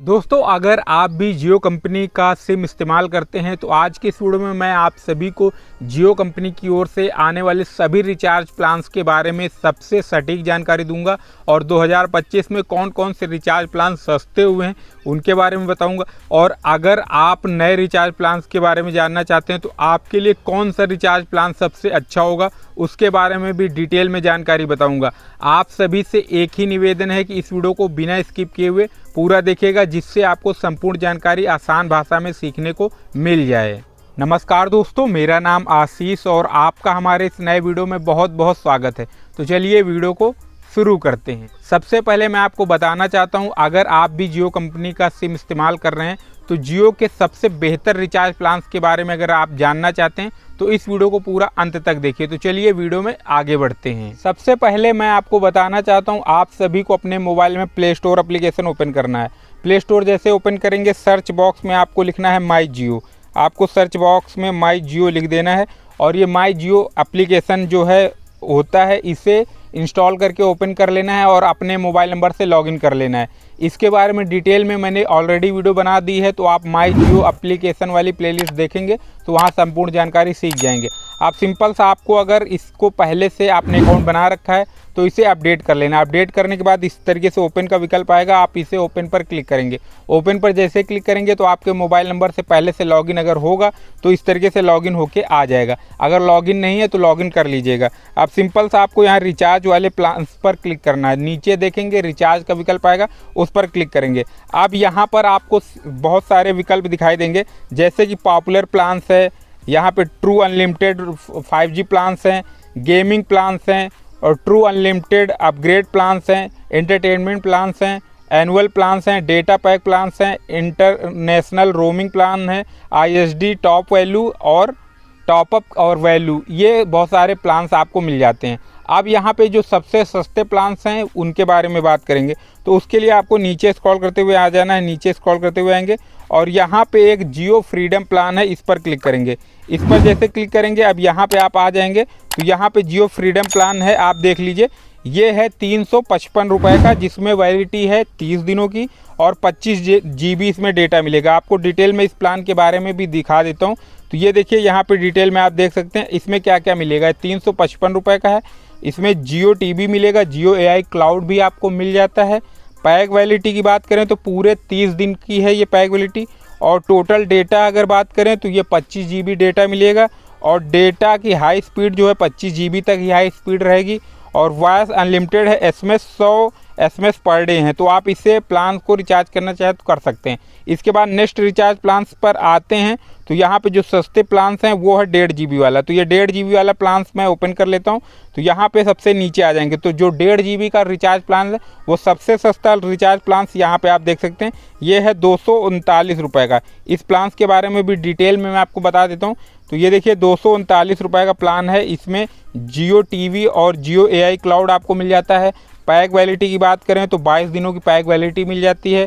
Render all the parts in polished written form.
दोस्तों, अगर आप भी जियो कंपनी का सिम इस्तेमाल करते हैं तो आज के इस वीडियो में मैं आप सभी को जियो कंपनी की ओर से आने वाले सभी रिचार्ज प्लान्स के बारे में सबसे सटीक जानकारी दूंगा और 2025 में कौन कौन से रिचार्ज प्लान सस्ते हुए हैं उनके बारे में बताऊंगा। और अगर आप नए रिचार्ज प्लान्स के बारे में जानना चाहते हैं तो आपके लिए कौन सा रिचार्ज प्लान सबसे अच्छा होगा उसके बारे में भी डिटेल में जानकारी बताऊंगा। आप सभी से एक ही निवेदन है कि इस वीडियो को बिना स्किप किए हुए पूरा देखिएगा, जिससे आपको संपूर्ण जानकारी आसान भाषा में सीखने को मिल जाए। नमस्कार दोस्तों, मेरा नाम आशीष और आपका हमारे इस नए वीडियो में बहुत बहुत स्वागत है। तो चलिए वीडियो को शुरू करते हैं। सबसे पहले मैं आपको बताना चाहता हूं, अगर आप भी जियो कंपनी का सिम इस्तेमाल कर रहे हैं तो जियो के सबसे बेहतर रिचार्ज प्लान्स के बारे में अगर आप जानना चाहते हैं तो इस वीडियो को पूरा अंत तक देखिए। तो चलिए वीडियो में आगे बढ़ते हैं। सबसे पहले मैं आपको बताना चाहता हूं, आप सभी को अपने मोबाइल में प्ले स्टोर एप्लीकेशन ओपन करना है। प्ले स्टोर जैसे ओपन करेंगे, सर्च बॉक्स में आपको लिखना है माई जियो। आपको सर्च बॉक्स में माई जियो लिख देना है और ये माई जियो एप्लीकेशन जो है होता है, इसे इंस्टॉल करके ओपन कर लेना है और अपने मोबाइल नंबर से लॉगिन कर लेना है। इसके बारे में डिटेल में मैंने ऑलरेडी वीडियो बना दी है, तो आप माई जियो एप्लीकेशन वाली प्लेलिस्ट देखेंगे तो वहाँ संपूर्ण जानकारी सीख जाएंगे। आप सिंपल सा, आपको अगर इसको पहले से आपने अकाउंट बना रखा है तो इसे अपडेट कर लेना। अपडेट करने के बाद इस तरीके से ओपन का विकल्प आएगा, आप इसे ओपन पर क्लिक करेंगे। ओपन पर जैसे क्लिक करेंगे तो आपके मोबाइल नंबर से पहले से लॉगिन अगर होगा तो इस तरीके से लॉगिन होके आ जाएगा। अगर लॉगिन नहीं है तो लॉगिन कर लीजिएगा। आप सिंपल सा, आपको यहाँ रिचार्ज वाले प्लान्स पर क्लिक करना है। नीचे देखेंगे रिचार्ज का विकल्प आएगा, उस पर क्लिक करेंगे। अब यहाँ पर आपको बहुत सारे विकल्प दिखाई देंगे, जैसे कि पॉपुलर प्लान्स है, यहाँ पे ट्रू अनलिमिटेड 5G प्लान्स हैं, गेमिंग प्लान्स हैं और ट्रू अनलिमिटेड अपग्रेड प्लान्स हैं, एंटरटेनमेंट प्लान्स हैं, एनुअल प्लान्स हैं, डेटा पैक प्लान्स हैं, इंटरनेशनल रोमिंग प्लान है, ISD टॉप वैल्यू और टॉपअप और वैल्यू, ये बहुत सारे प्लान्स आपको मिल जाते हैं। अब यहाँ पे जो सबसे सस्ते प्लान्स हैं उनके बारे में बात करेंगे, तो उसके लिए आपको नीचे स्क्रॉल करते हुए आ जाना है। नीचे स्क्रॉल करते हुए आएंगे और यहाँ पे एक जियो फ्रीडम प्लान है, इस पर क्लिक करेंगे। इस पर जैसे क्लिक करेंगे, अब यहाँ पे आप आ जाएंगे तो यहाँ पे जियो फ्रीडम प्लान है, आप देख लीजिए। ये है 355 रुपये का, जिसमें वैलिडिटी है 30 दिनों की और 25 GB इसमें डेटा मिलेगा। आपको डिटेल में इस प्लान के बारे में भी दिखा देता हूँ। तो ये देखिए, यहाँ पे डिटेल में आप देख सकते हैं इसमें क्या क्या मिलेगा। 355 रुपये का है। इसमें जियो टीवी मिलेगा, जियो AI क्लाउड भी आपको मिल जाता है। पैक वैलिडिटी की बात करें तो पूरे 30 दिन की है ये पैक वैलिडिटी। और टोटल डेटा अगर बात करें तो ये 25 GB डेटा मिलेगा और डेटा की हाई स्पीड जो है 25 GB तक ही हाई स्पीड रहेगी। और वॉइस अनलिमिटेड है, SMS 100 SMS पर डे हैं, तो आप इसे प्लान को रिचार्ज करना चाहे तो कर सकते हैं। इसके बाद नेक्स्ट रिचार्ज प्लान्स पर आते हैं, तो यहाँ पे जो सस्ते प्लान्स हैं वो है 1.5 GB वाला। तो ये 1.5 GB वाला प्लान्स मैं ओपन कर लेता हूँ। तो यहाँ पे सबसे नीचे आ जाएंगे, तो जो 1.5 GB का रिचार्ज प्लान है वो सबसे सस्ता रिचार्ज प्लान्स यहाँ पे आप देख सकते हैं, ये है 239 रुपये का। इस प्लान्स के बारे में भी डिटेल में मैं आपको बता देता हूँ। तो ये देखिए 239 रुपये का प्लान है। इसमें जियो टीवी और जियो AI क्लाउड आपको मिल जाता है। पैक वैलिडिटी की बात करें तो 22 दिनों की पैक वैलिडिटी मिल जाती है।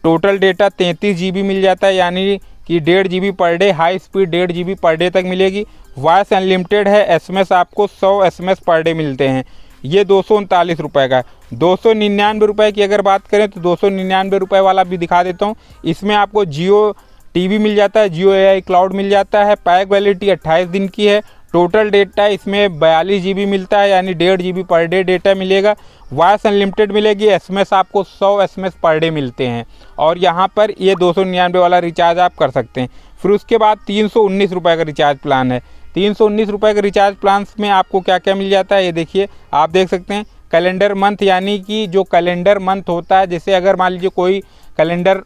टोटल डेटा 33 GB मिल जाता है, यानी कि 1.5 GB per day, high speed 1.5 GB per day तक मिलेगी। वॉइस अनलिमिटेड है, SMS आपको 100 SMS पर डे मिलते हैं। ये 239 रुपये का। 299 रुपये की अगर बात करें तो 299 रुपये वाला भी दिखा देता हूँ। इसमें आपको जियो टीवी मिल जाता है, जियो AI क्लाउड मिल जाता है। पैक वैलिडिटी 28 दिन की है। टोटल डेटा इसमें 42 GB मिलता है, यानी 1.5 GB पर डे डेटा मिलेगा। वॉइस अनलिमिटेड मिलेगी, SMS आपको 100 SMS पर डे मिलते हैं। और यहाँ पर ये 299 वाला रिचार्ज आप कर सकते हैं। फिर उसके बाद 319 रुपये का रिचार्ज प्लान है। 319 रुपये का रिचार्ज प्लान में आपको क्या क्या मिल जाता है, ये देखिए आप देख सकते हैं। कैलेंडर मंथ, यानी कि जो कैलेंडर मंथ होता है, जैसे अगर मान लीजिए कोई कैलेंडर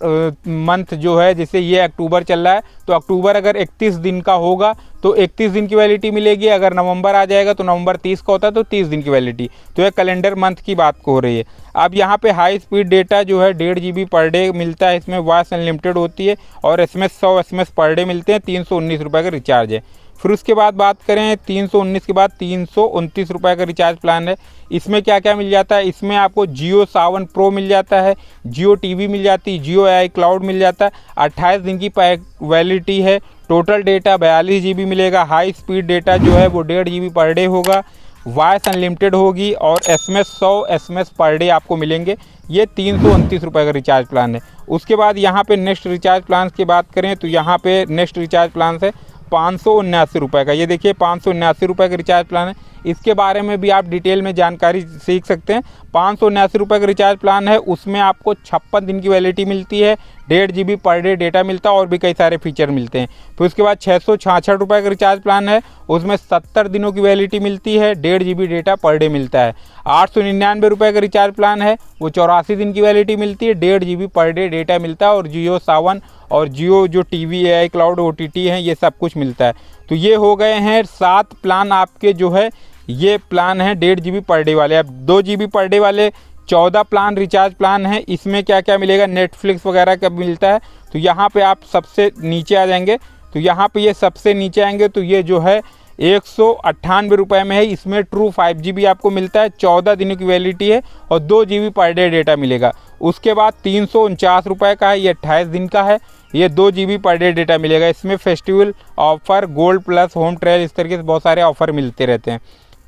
मंथ जो है, जैसे ये अक्टूबर चल रहा है तो अक्टूबर अगर 31 दिन का होगा तो 31 दिन की वैलिडिटी मिलेगी। अगर नवंबर आ जाएगा तो नवंबर 30 का होता है तो 30 दिन की वैलिडिटी। तो ये कैलेंडर मंथ की बात हो रही है। अब यहाँ पे हाई स्पीड डेटा जो है 1.5 GB पर डे मिलता है। इसमें वॉइस अनलिमिटेड होती है और SMS 100 SMS पर डे मिलते हैं। 319 रुपये का रिचार्ज है। फिर उसके बाद बात करें 319 के बाद 329 रुपये का रिचार्ज प्लान है। इसमें क्या क्या मिल जाता है, इसमें आपको जियो सावन प्रो मिल जाता है, जियो टीवी मिल जाती है, जियो AI क्लाउड मिल जाता है। 28 दिन की पैक वैलिडिटी है। टोटल डेटा 42 GB मिलेगा। हाई स्पीड डेटा जो है वो 1.5 GB पर डे होगा। वॉइस अनलिमिटेड होगी और SMS 100 SMS पर डे आपको मिलेंगे। ये 329 रुपये का रिचार्ज प्लान है। उसके बाद यहाँ पे नेक्स्ट रिचार्ज प्लान की बात करें तो यहाँ पे नेक्स्ट रिचार्ज प्लान है 579 रुपये का। ये देखिए 579 रुपये का रिचार्ज प्लान है। इसके बारे में भी आप डिटेल में जानकारी सीख सकते हैं। 579 रुपये का रिचार्ज प्लान है, उसमें आपको 56 दिन की वैलिडिटी मिलती है, 1.5 GB पर डे डेटा मिलता है और भी कई सारे फीचर मिलते हैं। फिर उसके बाद 666 रुपये का रिचार्ज प्लान है, उसमें 70 दिनों की वैलिडिटी मिलती है, 1.5 GB डेटा पर डे मिलता है। 899 रुपये का रिचार्ज प्लान है, वो 84 दिन की वैलिडिटी मिलती है, 1.5 GB पर डे डेटा मिलता है और जियो सावन और जियो जो TV AI क्लाउड OTT हैं ये सब कुछ मिलता है। तो ये हो गए हैं 7 प्लान आपके जो है ये प्लान है 1.5 GB पर डे वाले। अब 2 GB पर डे वाले 14 प्लान रिचार्ज प्लान है। इसमें क्या क्या मिलेगा, नेटफ्लिक्स वगैरह का मिलता है। तो यहाँ पे आप सबसे नीचे आ जाएंगे तो यहाँ पे ये सबसे नीचे आएंगे तो ये जो है 198 रुपये में है। इसमें ट्रू 5G भी आपको मिलता है, 14 दिनों की वैलिडिटी है और 2 GB पर डे डेटा मिलेगा। उसके बाद 349 रुपये का है, ये 28 दिन का है, ये 2 GB पर डे डेटा मिलेगा। इसमें festival offer, gold plus, home trial, इस तरीके से बहुत सारे ऑफर मिलते रहते हैं।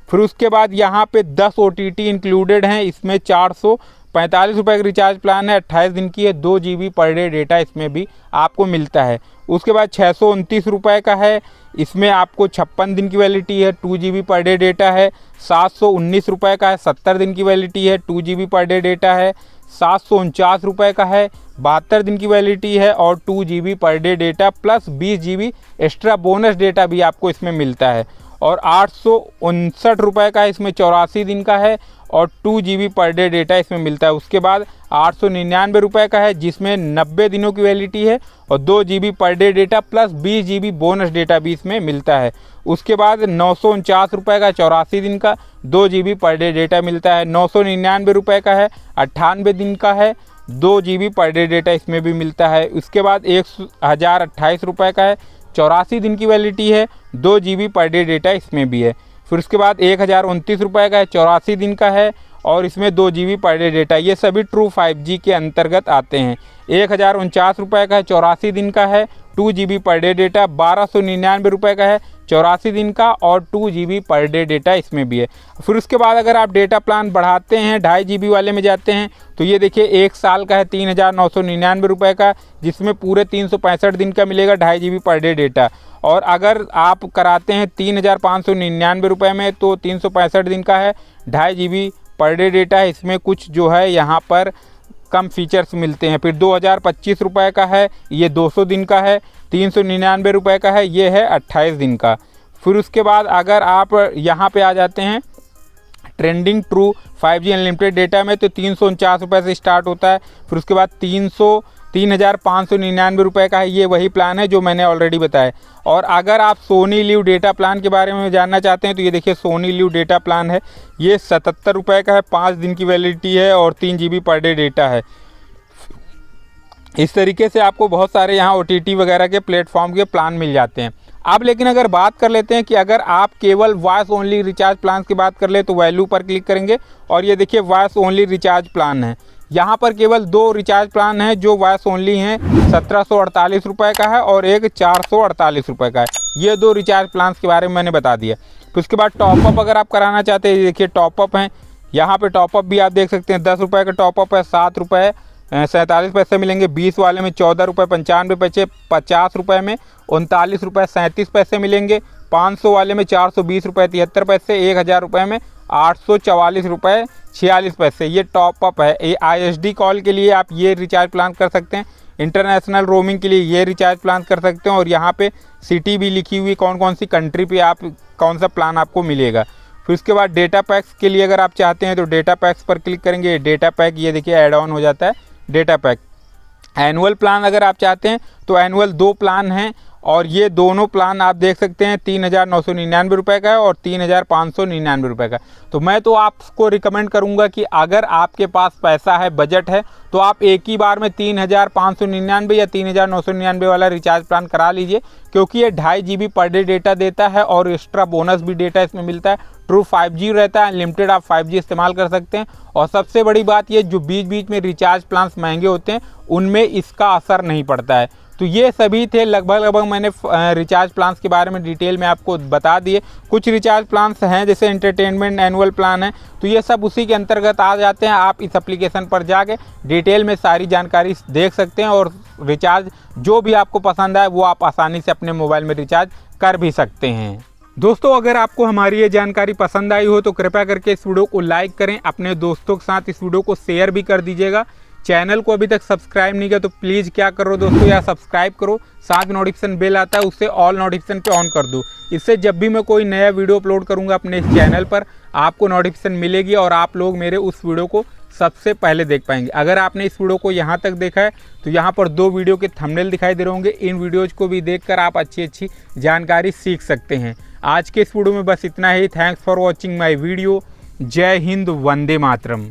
फिर उसके बाद यहाँ पे 10 OTT इंक्लूडेड हैं। इसमें 445 रुपये का रिचार्ज प्लान है, 28 दिन की है, 2 GB पर डे डेटा इसमें भी आपको मिलता है। उसके बाद 629 रुपये का है, इसमें आपको 56 दिन की वैलिडिटी है, 2 GB पर डे डेटा है। 719 रुपये का है, 70 दिन की वैलिडिटी है, 2 GB पर डे डेटा है। 749 रुपये का है, 72 दिन की वैलिडिटी है और 2 GB per day data plus 20 GB extra bonus data भी आपको इसमें मिलता है। और 859 रुपये का है, इसमें 84 दिन का है और 2 GB पर डे डेटा इसमें मिलता है। उसके बाद 899 रुपये का है, जिसमें 90 दिनों की वैलिडिटी है और 2 GB per day data plus 20 GB bonus data भी इसमें मिलता है। उसके बाद 949 रुपये का 84 दिन का, 2 GB पर डे डेटा मिलता है। 999 रुपये का है, 98 दिन का है, 2 GB पर डे डेटा इसमें भी मिलता है। उसके बाद 1028 रुपये का है, 84 दिन की वैलिडिटी है, 2 GB पर डे डेटा इसमें भी है। फिर उसके बाद 1029 रुपये का है, 84 दिन का है और इसमें 2 GB पर डे डेटा। ये सभी ट्रू 5G के अंतर्गत आते हैं। 1049 रुपये का है, 84 दिन का है, 2 GB पर डे डेटा। 1299 रुपये का है, 84 दिन का और 2 GB पर डे डेटा इसमें भी है। फिर उसके बाद अगर आप डेटा प्लान बढ़ाते हैं, 2.5 GB वाले में जाते हैं तो ये देखिए 1 साल का है, 3999 रुपये का, जिसमें पूरे 365 दिन का मिलेगा 2.5 GB पर डे डेटा। और अगर आप कराते हैं 3599 रुपये में तो 365 दिन का है, 2.5 GB पर डे डेटा है। इसमें कुछ जो है यहाँ पर कम फीचर्स मिलते हैं। फिर 2025 रुपये का है, ये 200 दिन का है। 399 रुपये का है, ये है 28 दिन का। फिर उसके बाद अगर आप यहाँ पे आ जाते हैं trending true 5G unlimited data में तो 349 रुपये से स्टार्ट होता है। फिर उसके बाद 3599 रुपये का है, ये वही प्लान है जो मैंने ऑलरेडी बताया। और अगर आप सोनी लिव डेटा प्लान के बारे में जानना चाहते हैं तो ये देखिए सोनी लिव डेटा प्लान है, ये 77 रुपये का है, 5 दिन की वैलिडिटी है और 3 GB पर डे डेटा है। इस तरीके से आपको बहुत सारे यहाँ OTT वगैरह के प्लेटफॉर्म के प्लान मिल जाते हैं। अब लेकिन अगर बात कर लेते हैं कि अगर आप केवल वॉइस ओनली रिचार्ज प्लान की बात कर ले तो वैल्यू पर क्लिक करेंगे और ये देखिए वॉइस ओनली रिचार्ज प्लान है। यहाँ पर केवल 2 रिचार्ज प्लान है जो वॉइस ओनली हैं, 1748 रुपये का है और एक 448 रुपये का है। ये 2 रिचार्ज प्लान के बारे में मैंने बता दिया। फिर उसके बाद टॉपअप अगर आप कराना चाहते हैं, देखिए टॉपअप हैं, यहाँ पे टॉपअप भी आप देख सकते हैं। 10 रुपये का टॉपअप है, 7 रुपये 47 पैसे मिलेंगे। 20 वाले में 14 रुपये 95 पैसे, 50 रुपये में 39 रुपये 37 पैसे मिलेंगे। 500 वाले में 420 रुपये 73 पैसे, 1000 रुपये में 844 रुपये 46 पैसे। ये टॉपअप है। ये ISD कॉल के लिए आप ये रिचार्ज प्लान कर सकते हैं, इंटरनेशनल रोमिंग के लिए ये रिचार्ज प्लान कर सकते हैं और यहाँ पे सिटी भी लिखी हुई कौन कौन सी कंट्री पे आप कौन सा प्लान आपको मिलेगा। फिर उसके बाद डेटा पैक्स के लिए अगर आप चाहते हैं तो डेटा पैक्स पर क्लिक करेंगे। डेटा पैक ये देखिए ऐड ऑन हो जाता है डेटा पैक। एनुअल प्लान अगर आप चाहते हैं तो एनुअल 2 प्लान हैं और ये दोनों प्लान आप देख सकते हैं 3999 रुपये का है और 3599 रुपये का। तो मैं तो आपको रिकमेंड करूंगा कि अगर आपके पास पैसा है, बजट है, तो आप एक ही बार में 3599 या 3999 वाला रिचार्ज प्लान करा लीजिए, क्योंकि ये 2.5 GB पर डे डेटा देता है और एक्स्ट्रा बोनस भी डेटा इसमें मिलता है। ट्रू 5G रहता है, अनलिमिटेड आप 5G इस्तेमाल कर सकते हैं। और सबसे बड़ी बात ये जो बीच बीच में रिचार्ज प्लान्स महंगे होते हैं उनमें इसका असर नहीं पड़ता है। तो ये सभी थे लगभग मैंने रिचार्ज प्लान्स के बारे में डिटेल में आपको बता दिए। कुछ रिचार्ज प्लान्स हैं जैसे एंटरटेनमेंट एनुअल प्लान है, तो ये सब उसी के अंतर्गत आ जाते हैं। आप इस एप्लीकेशन पर जाके डिटेल में सारी जानकारी देख सकते हैं और रिचार्ज जो भी आपको पसंद आए वो आप आसानी से अपने मोबाइल में रिचार्ज कर भी सकते हैं। दोस्तों, अगर आपको हमारी ये जानकारी पसंद आई हो तो कृपया करके इस वीडियो को लाइक करें, अपने दोस्तों के साथ इस वीडियो को शेयर भी कर दीजिएगा। चैनल को अभी तक सब्सक्राइब नहीं किया तो प्लीज़ क्या करो दोस्तों, या सब्सक्राइब करो, साथ नोटिफिकेशन बेल आता है उससे ऑल नोटिफिकेशन पे ऑन कर दो। इससे जब भी मैं कोई नया वीडियो अपलोड करूंगा अपने इस चैनल पर आपको नोटिफिकेशन मिलेगी और आप लोग मेरे उस वीडियो को सबसे पहले देख पाएंगे। अगर आपने इस वीडियो को यहाँ तक देखा है तो यहाँ पर 2 वीडियो के थंबनेल दिखाई दे रहे होंगे, इन वीडियोज़ को भी देखकर आप अच्छी जानकारी सीख सकते हैं। आज के इस वीडियो में बस इतना ही। Thanks for watching my video. जय हिंद, वंदे मातरम।